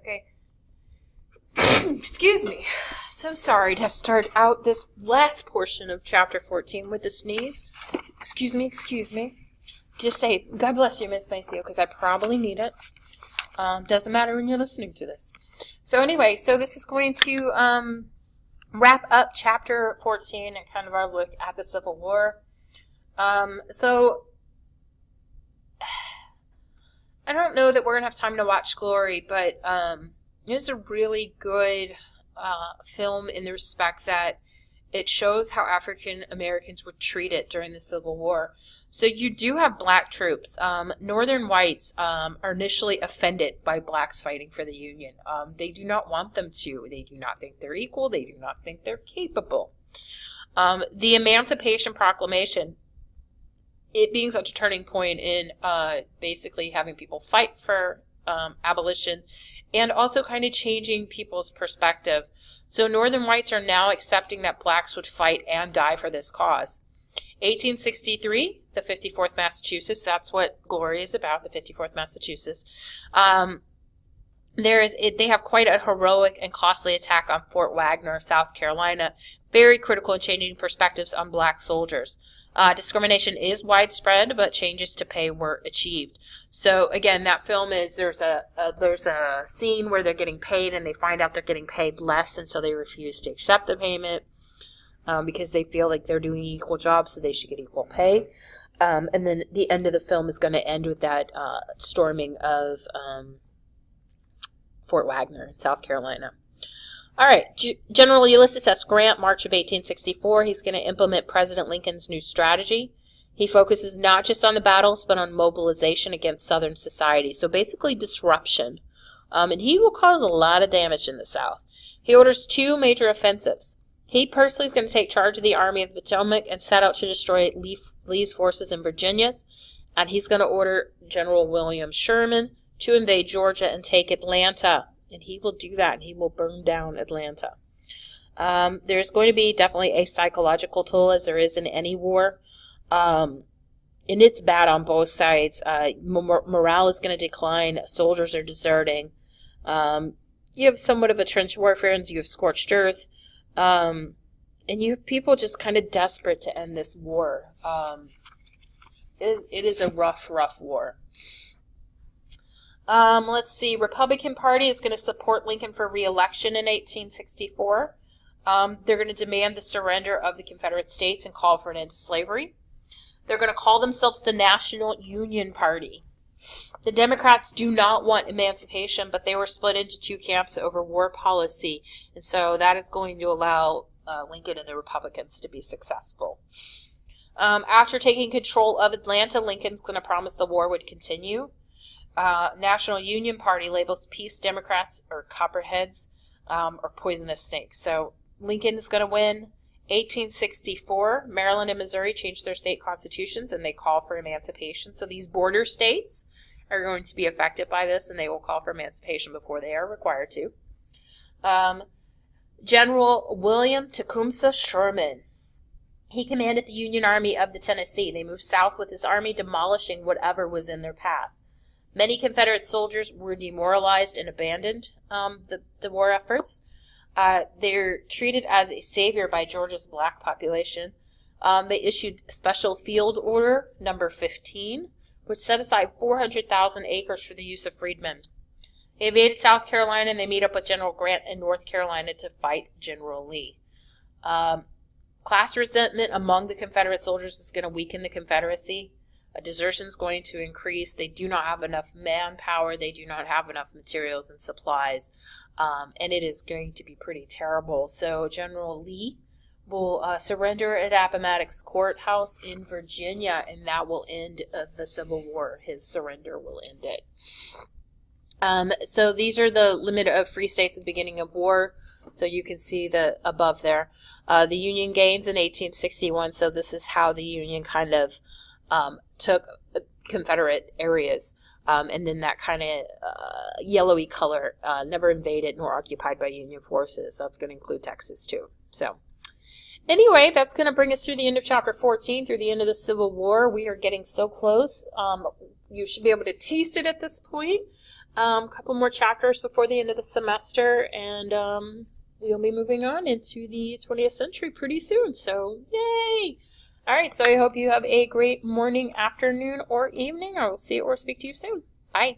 Okay. Excuse me. So sorry to start out this last portion of chapter 14 with a sneeze. Excuse me. Just say, God bless you, Miss Maceo, because I probably need it. Doesn't matter when you're listening to this. So anyway, so this is going to wrap up chapter 14 and kind of our look at the Civil War. So I don't know that we're going to have time to watch Glory, but it is a really good film in the respect that it shows how African Americans were treated during the Civil War. So you do have black troops. Northern whites are initially offended by blacks fighting for the Union. They do not want them to. They do not think they're equal. They do not think they're capable. The Emancipation Proclamation, it being such a turning point in basically having people fight for abolition and also kind of changing people's perspective. So Northern whites are now accepting that blacks would fight and die for this cause. 1863, the 54th Massachusetts, that's what Glory is about, the 54th Massachusetts. They have quite a heroic and costly attack on Fort Wagner, South Carolina, very critical in changing perspectives on black soldiers. Discrimination is widespread, but changes to pay were achieved. So again, that film is there's a scene where they're getting paid and they find out they're getting paid less, and so they refuse to accept the payment because they feel like they're doing equal jobs, so they should get equal pay. And then the end of the film is going to end with that storming of Fort Wagner in South Carolina. All right, General Ulysses S. Grant, March of 1864, he's going to implement President Lincoln's new strategy. He focuses not just on the battles, but on mobilization against Southern society, so basically disruption. And he will cause a lot of damage in the South. He orders 2 major offensives. He personally is going to take charge of the Army of the Potomac and set out to destroy Lee's forces in Virginia, and he's going to order General William Sherman to invade Georgia and take Atlanta. And he will do that, and he will burn down Atlanta. There's going to be definitely a psychological toll, as there is in any war. And it's bad on both sides. Morale is going to decline. Soldiers are deserting. You have somewhat of a trench warfare, and you have scorched earth. And you have people just kind of desperate to end this war. It is a rough war. Let's see. Republican Party is going to support Lincoln for re-election in 1864. They're going to demand the surrender of the Confederate States and call for an end to slavery. They're going to call themselves the National Union Party. The Democrats do not want emancipation, but they were split into 2 camps over war policy, and so that is going to allow Lincoln and the Republicans to be successful. After taking control of Atlanta, Lincoln's going to promise the war would continue. National Union Party labels peace Democrats or copperheads or poisonous snakes. So Lincoln is going to win. 1864, Maryland and Missouri changed their state constitutions and they call for emancipation. So these border states are going to be affected by this, and they will call for emancipation before they are required to. General William Tecumseh Sherman. He commanded the Union Army of the Tennessee. They moved south with his army, demolishing whatever was in their path. Many Confederate soldiers were demoralized and abandoned the war efforts. They're treated as a savior by Georgia's black population. They issued Special Field Order number 15, which set aside 400,000 acres for the use of freedmen. They invaded South Carolina, and they meet up with General Grant in North Carolina to fight General Lee. Class resentment among the Confederate soldiers is going to weaken the Confederacy. Desertion is going to increase. They do not have enough manpower. They do not have enough materials and supplies. And it is going to be pretty terrible. So General Lee will surrender at Appomattox Courthouse in Virginia, and that will end the Civil War. His surrender will end it. So these are the limit of free states at the beginning of war. So you can see the above there. The Union gains in 1861. So this is how the Union kind of took Confederate areas, and then that kind of yellowy color, never invaded nor occupied by Union forces. That's going to include Texas too. So anyway, that's going to bring us through the end of chapter 14, through the end of the Civil War. We are getting so close. you should be able to taste it at this point. A couple more chapters before the end of the semester, and we'll be moving on into the 20th century pretty soon, so yay! Alright, so I hope you have a great morning, afternoon, or evening. I will see you or speak to you soon. Bye!